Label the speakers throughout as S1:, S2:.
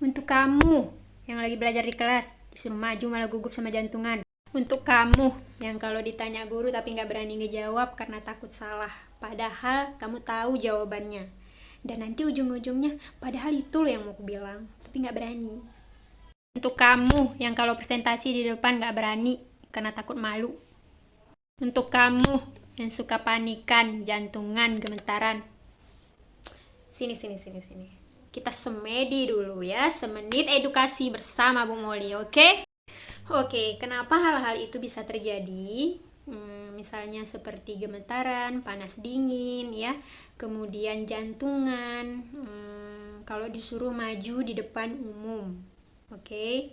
S1: Untuk kamu yang lagi belajar di kelas, disuruh maju malah gugup sama jantungan. Untuk kamu yang kalau ditanya guru tapi nggak berani ngejawab karena takut salah. Padahal kamu tahu jawabannya. Dan nanti ujung-ujungnya, padahal itu loh yang mau aku bilang, tapi nggak berani. Untuk kamu yang kalau presentasi di depan nggak berani karena takut malu. Untuk kamu yang suka panikan, jantungan, gemetaran. Sini, sini, sini, sini. Kita semedi dulu ya, semenit edukasi bersama Bu Molly, oke? Oke, kenapa hal-hal itu bisa terjadi? Misalnya seperti gemetaran, panas dingin, ya, kemudian jantungan, kalau disuruh maju di depan umum, oke?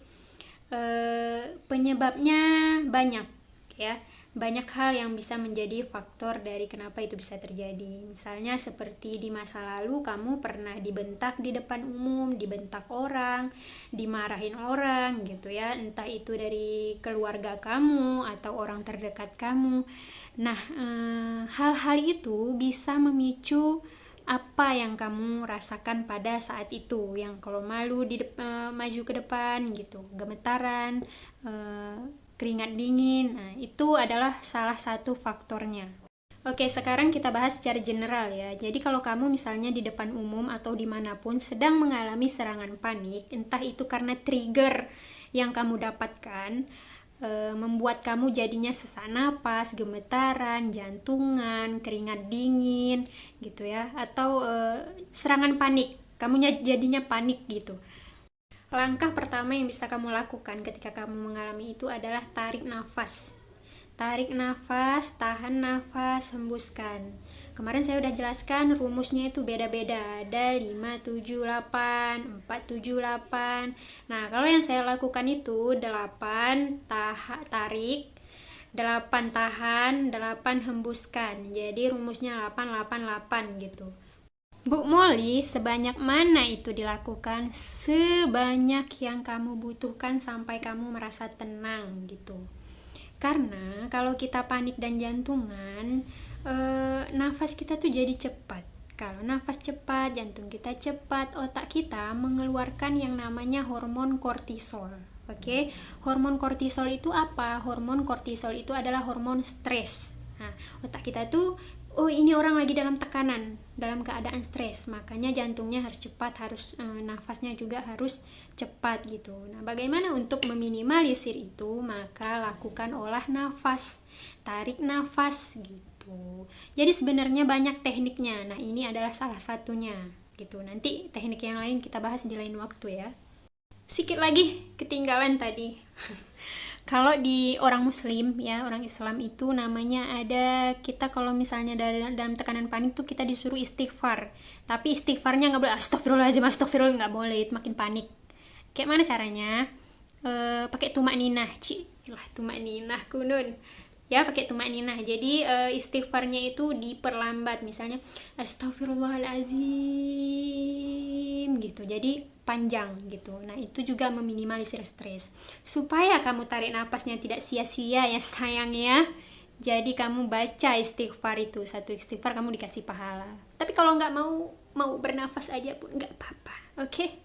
S1: Penyebabnya banyak, ya. Banyak hal yang bisa menjadi faktor dari kenapa itu bisa terjadi. Misalnya seperti di masa lalu kamu pernah dibentak di depan umum, dibentak orang, dimarahin orang gitu ya, entah itu dari keluarga kamu atau orang terdekat kamu. Nah, hal-hal itu bisa memicu apa yang kamu rasakan pada saat itu, yang kalau malu maju ke depan gitu, gemetaran, keringat dingin. Nah, itu adalah salah satu faktornya. Oke, sekarang kita bahas secara general ya. Jadi kalau kamu misalnya di depan umum atau dimanapun sedang mengalami serangan panik, entah itu karena trigger yang kamu dapatkan, membuat kamu jadinya sesak napas, gemetaran, jantungan, keringat dingin, gitu ya, atau serangan panik, kamunya jadinya panik gitu. Langkah pertama yang bisa kamu lakukan ketika kamu mengalami itu adalah tarik nafas. Tarik nafas, tahan nafas, hembuskan. Kemarin saya udah jelaskan rumusnya itu beda-beda. Ada 5, 7, 8, 4, 7, 8. Nah, kalau yang saya lakukan itu 8 tarik, 8 tahan, 8 hembuskan. Jadi rumusnya 8, 8, 8 gitu. Bu Molly, sebanyak mana itu dilakukan? Sebanyak yang kamu butuhkan sampai kamu merasa tenang gitu. Karena kalau kita panik dan jantungan, nafas kita tuh jadi cepat. Kalau nafas cepat, jantung kita cepat, otak kita mengeluarkan yang namanya hormon kortisol. Oke, hormon kortisol itu apa? Hormon kortisol itu adalah hormon stres. Nah, otak kita tuh, oh ini orang lagi dalam tekanan, dalam keadaan stres, makanya jantungnya harus cepat, harus nafasnya juga harus cepat gitu. Nah, bagaimana untuk meminimalisir itu? Maka lakukan olah nafas, tarik nafas gitu. Jadi sebenarnya banyak tekniknya. Nah, ini adalah salah satunya gitu. Nanti teknik yang lain kita bahas di lain waktu ya. Sedikit lagi ketinggalan tadi. Kalau di orang muslim ya, orang Islam itu namanya ada, kita kalau misalnya dalam tekanan panik tuh kita disuruh istighfar. Tapi istighfarnya nggak boleh astagfirullahaladzim, astagfirullah, nggak boleh, itu makin panik. Kayak mana caranya? Pakai tumak ninah, tumak ninah kunun. Ya, pakai tumak ninah. Jadi istighfarnya itu diperlambat, misalnya astagfirullahalazim gitu. Jadi panjang gitu. Nah, itu juga meminimalisir stres. Supaya kamu tarik napasnya tidak sia-sia ya sayang ya. Jadi kamu baca istighfar itu, satu istighfar kamu dikasih pahala. Tapi kalau nggak mau bernafas aja pun nggak apa-apa. Oke?